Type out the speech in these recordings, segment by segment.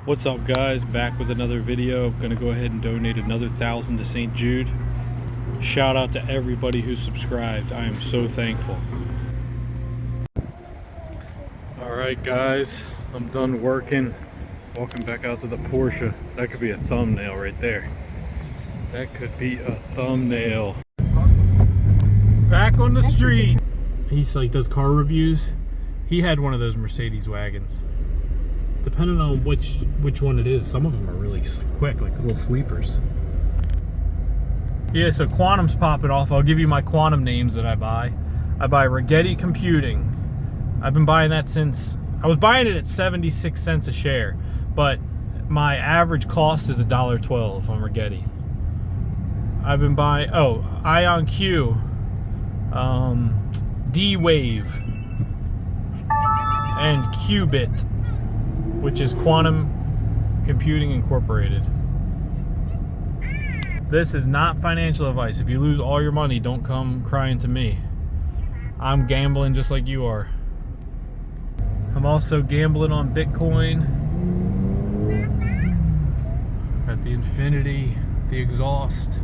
What's up, guys? Back with another video. I'm gonna go ahead and donate another 1,000 to St. Jude. Shout out to everybody who subscribed. I am so thankful. Alright guys, I'm done working. Walking back out to the Porsche. That could be a thumbnail right there. That could be a thumbnail. Back on the street. He's like does car reviews. He had one of those Mercedes wagons. Depending on which one it is, some of them are really quick, like little sleepers. Yeah, so Quantum's popping off. I'll give you my Quantum names that I buy. I buy Rigetti Computing. I've been buying that since, I was buying it at 76 cents a share, but my average cost is $1.12 on Rigetti. I've been buying, IonQ, D-Wave, and Qubit, which is Quantum Computing Incorporated. This is not financial advice. If you lose all your money, don't come crying to me. I'm gambling just like you are. I'm also gambling on Bitcoin. At the Infinity, the Exhaust.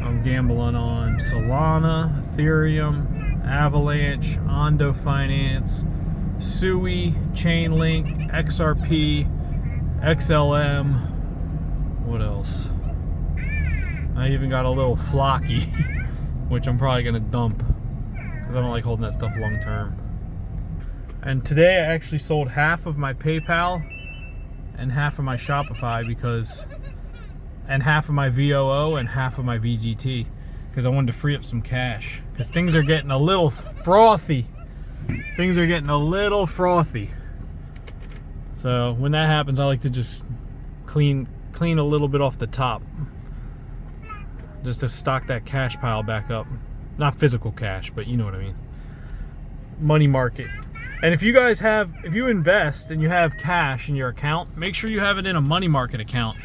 I'm gambling on Solana, Ethereum, Avalanche, Ondo Finance, SUI, Chainlink, XRP, XLM. What else? I even got a little Flocky, which I'm probably gonna dump because I don't like holding that stuff long term. And today I actually sold half of my PayPal and half of my Shopify and half of my VOO and half of my VGT because I wanted to free up some cash because things are getting a little frothy. Things are getting a little frothy. So when that happens, I like to just clean a little bit off the top. Just to stock that cash pile back up. Not physical cash, but you know what I mean. Money market. And if you guys if you invest and you have cash in your account, make sure you have it in a money market account.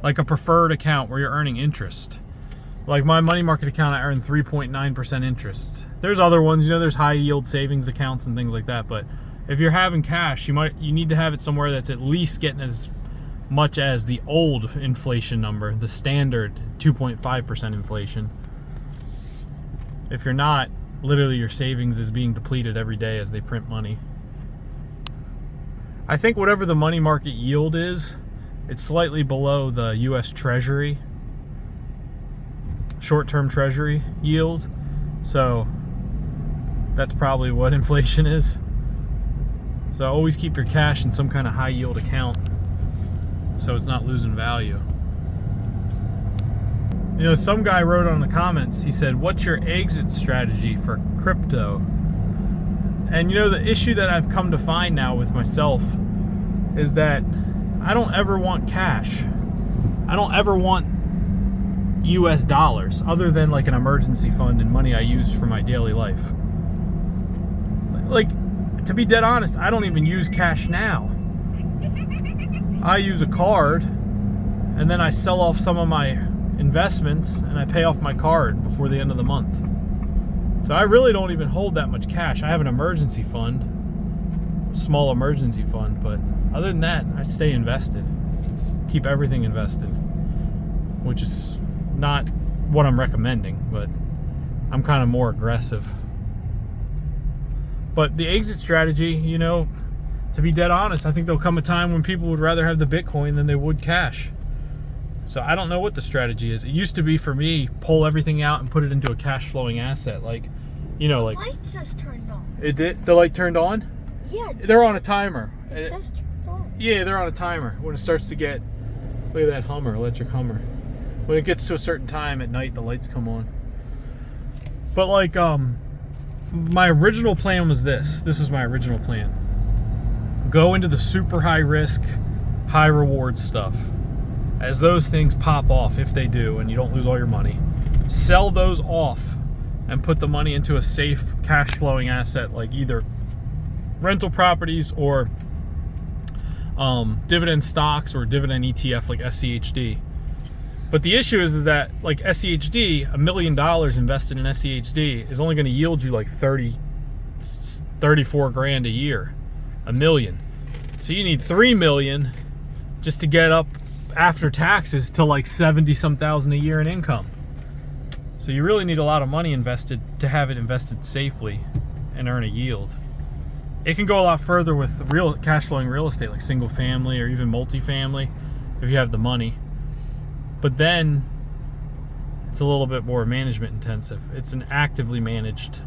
Like a preferred account where you're earning interest. Like my money market account, I earn 3.9% interest. There's other ones, there's high yield savings accounts and things like that, but if you're having cash, you need to have it somewhere that's at least getting as much as the old inflation number, the standard 2.5% inflation. If you're not, literally your savings is being depleted every day as they print money. I think whatever the money market yield is, it's slightly below the US Treasury, short-term Treasury yield. So that's probably what inflation is. So always keep your cash in some kind of high yield account so it's not losing value. Some guy wrote on the comments, he said, what's your exit strategy for crypto? And the issue that I've come to find now with myself is that I don't ever want cash. I don't ever want US dollars other than like an emergency fund and money I use for my daily life. Like, to be dead honest, I don't even use cash now. I use a card and then I sell off some of my investments and I pay off my card before the end of the month. So I really don't even hold that much cash. I have an emergency fund, small emergency fund, but other than that, I stay invested. Keep everything invested, which is not what I'm recommending, but I'm kind of more aggressive. But the exit strategy, to be dead honest, I think there'll come a time when people would rather have the Bitcoin than they would cash. So I don't know what the strategy is. It used to be for me, pull everything out and put it into a cash flowing asset. Like, The light just turned on. It did? The light turned on? Yeah. They're on a timer. It just turned on. Yeah, they're on a timer. When it starts to get, look at that Hummer, electric Hummer. When it gets to a certain time at night, the lights come on. But like, my original plan was this. This is my original plan. Go into the super high risk, high reward stuff. As those things pop off, if they do, and you don't lose all your money, sell those off and put the money into a safe cash flowing asset like either rental properties or dividend stocks or dividend ETF like SCHD. But the issue is that like SCHD, $1 million invested in SCHD is only going to yield you like 34 grand a year, $1 million. So you need 3 million just to get up after taxes to like 70-some thousand a year in income. So you really need a lot of money invested to have it invested safely and earn a yield. It can go a lot further with real cash flowing real estate, like single family or even multifamily, if you have the money. But then it's a little bit more management intensive. It's an actively managed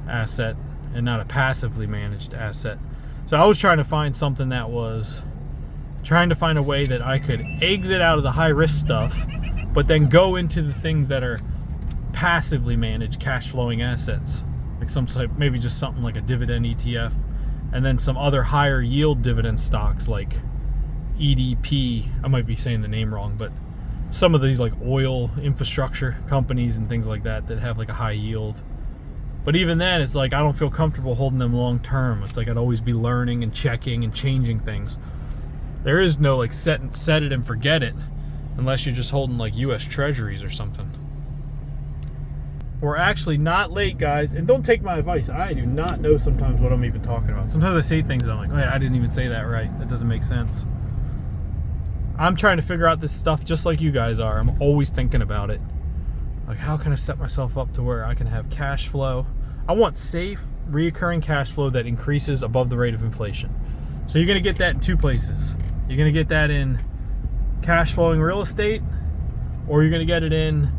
asset and not a passively managed asset. So I was trying to find something that was trying to find a way that I could exit out of the high risk stuff, but then go into the things that are passively managed cash flowing assets, like some type, maybe just something like a dividend ETF, and then some other higher yield dividend stocks like EDP. I might be saying the name wrong, but some of these like oil infrastructure companies and things like that have like a high yield. But even then, it's like I don't feel comfortable holding them long term. It's like I'd always be learning and checking and changing things. There is no like set it and forget it, unless you're just holding like US treasuries or something. We're actually not late, guys, and don't take my advice. I do not know sometimes what I'm even talking about. Sometimes I say things and I'm like, wait, I didn't even say that right. That doesn't make sense. I'm trying to figure out this stuff just like you guys are. I'm always thinking about it. Like, how can I set myself up to where I can have cash flow? I want safe, reoccurring cash flow that increases above the rate of inflation. So you're going to get that in two places. You're going to get that in cash flowing real estate, or you're going to get it in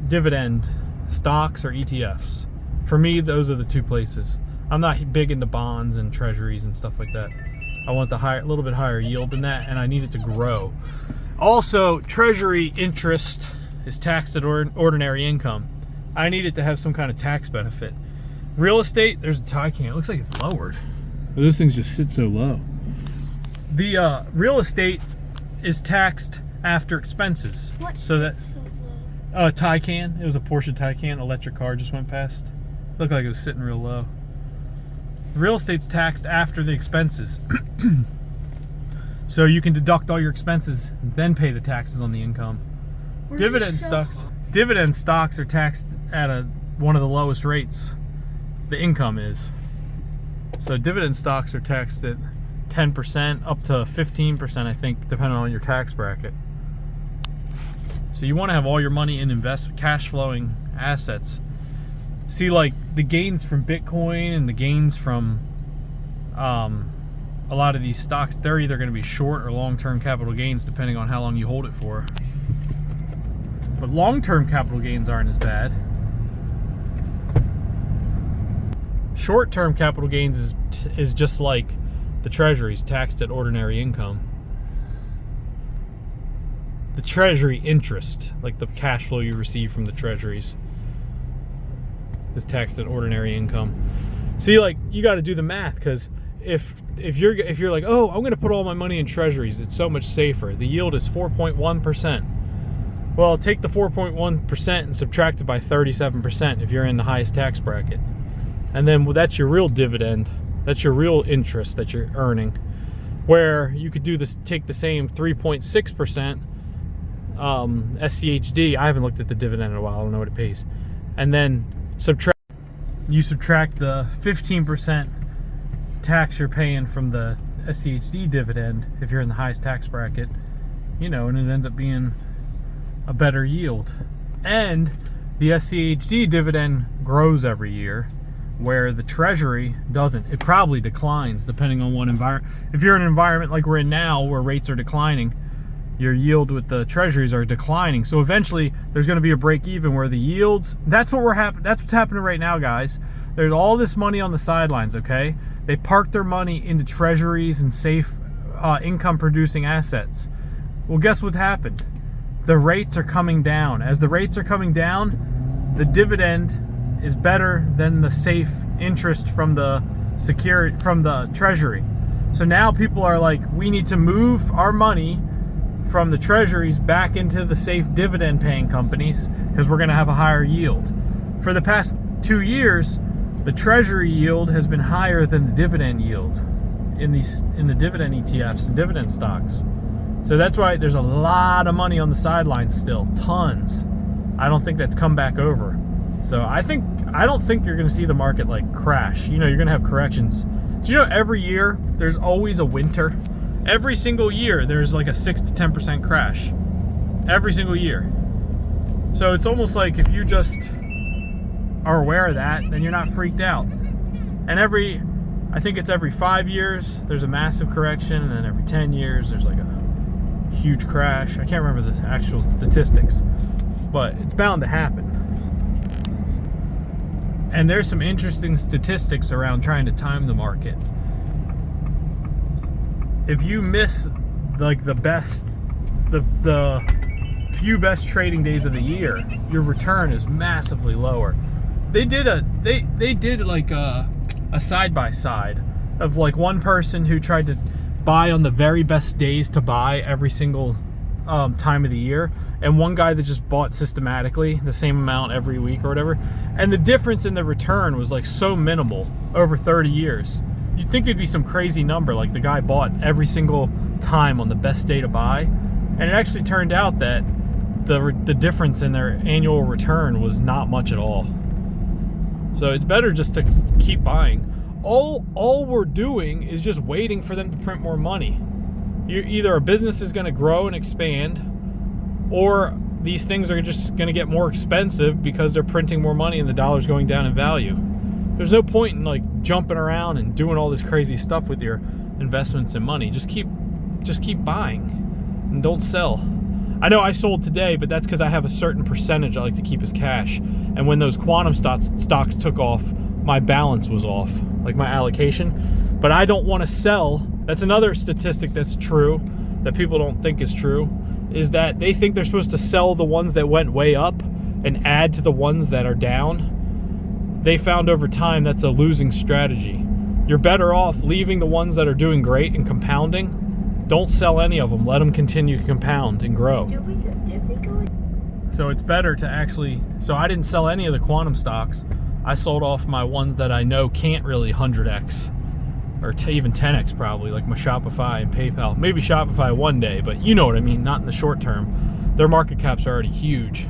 dividend stocks or ETFs. For me, those are the two places. I'm not big into bonds and treasuries and stuff like that. I want the a little bit higher yield than that, and I need it to grow. Also, treasury interest is taxed at ordinary income. I need it to have some kind of tax benefit. Real estate, there's a Taycan. It looks like it's lowered. But those things just sit so low. The real estate is taxed after expenses. What so that so low? Taycan. It was a Porsche Taycan. Electric car just went past. Looked like it was sitting real low. Real estate's taxed after the expenses. So you can deduct all your expenses and then pay the taxes on the income. Dividend stocks are taxed at one of the lowest rates. The income is. So dividend stocks are taxed at 10% up to 15%, I think, depending on your tax bracket. So you want to have all your money in cash flowing assets. See, like the gains from Bitcoin and the gains from a lot of these stocks, they're either going to be short or long-term capital gains depending on how long you hold it for. But long-term capital gains aren't as bad. Short-term capital gains is just like the treasuries, taxed at ordinary income. The treasury interest, like the cash flow you receive from the treasuries, is taxed at ordinary income. See, like, you got to do the math, because if you're like, oh, I'm going to put all my money in treasuries, it's so much safer. The yield is 4.1%. Well, take the 4.1% and subtract it by 37% if you're in the highest tax bracket. And then that's your real dividend. That's your real interest that you're earning. Where you could do this, take the same 3.6% SCHD. I haven't looked at the dividend in a while. I don't know what it pays. And then subtract the 15% tax you're paying from the SCHD dividend if you're in the highest tax bracket, and it ends up being a better yield. And the SCHD dividend grows every year, where the treasury doesn't. It probably declines depending on what environment. If you're in an environment like we're in now where rates are declining, your yield with the treasuries are declining. So eventually there's going to be a break even where the yields, that's what's happening right now, guys. There's all this money on the sidelines, okay? They park their money into treasuries and safe income producing assets. Well, guess what happened? The rates are coming down. As the rates are coming down, the dividend is better than the safe interest from the treasury. So now people are like, we need to move our money from the treasuries back into the safe dividend paying companies because we're going to have a higher yield. For the past 2 years, the treasury yield has been higher than the dividend yield in the dividend ETFs and dividend stocks. So that's why there's a lot of money on the sidelines still, tons. I don't think that's come back over. So I don't think you're going to see the market like crash. You're going to have corrections Do you know every year there's always a winter? Every single year there's like a 6 to 10% crash. Every single year. So it's almost like if you just are aware of that, then you're not freaked out. And I think it's every 5 years there's a massive correction, and then every 10 years there's like a huge crash. I can't remember the actual statistics, but it's bound to happen. And there's some interesting statistics around trying to time the market. If you miss like the few best trading days of the year, your return is massively lower. They did like a side by side of like one person who tried to buy on the very best days to buy every single time of the year, and one guy that just bought systematically the same amount every week or whatever, and the difference in the return was like so minimal over 30 years. You'd think it'd be some crazy number, like the guy bought every single time on the best day to buy, and it actually turned out that the difference in their annual return was not much at all. So it's better just to keep buying. All we're doing is just waiting for them to print more money. Either a business is going to grow and expand, or these things are just going to get more expensive because they're printing more money and the dollar's going down in value. There's no point in like jumping around and doing all this crazy stuff with your investments and money. Just keep buying and don't sell. I know I sold today, but that's because I have a certain percentage I like to keep as cash. And when those quantum stocks took off, my balance was off, like my allocation. But I don't want to sell. That's another statistic that's true that people don't think is true, is that they think they're supposed to sell the ones that went way up and add to the ones that are down. They found over time that's a losing strategy. You're better off leaving the ones that are doing great and compounding. Don't sell any of them. Let them continue to compound and grow. Did we go? So it's better to actually... So I didn't sell any of the quantum stocks. I sold off my ones that I know can't really 100x. Or even 10x probably, like my Shopify and PayPal. Maybe Shopify one day, but you know what I mean, not in the short term. Their market cap's are already huge.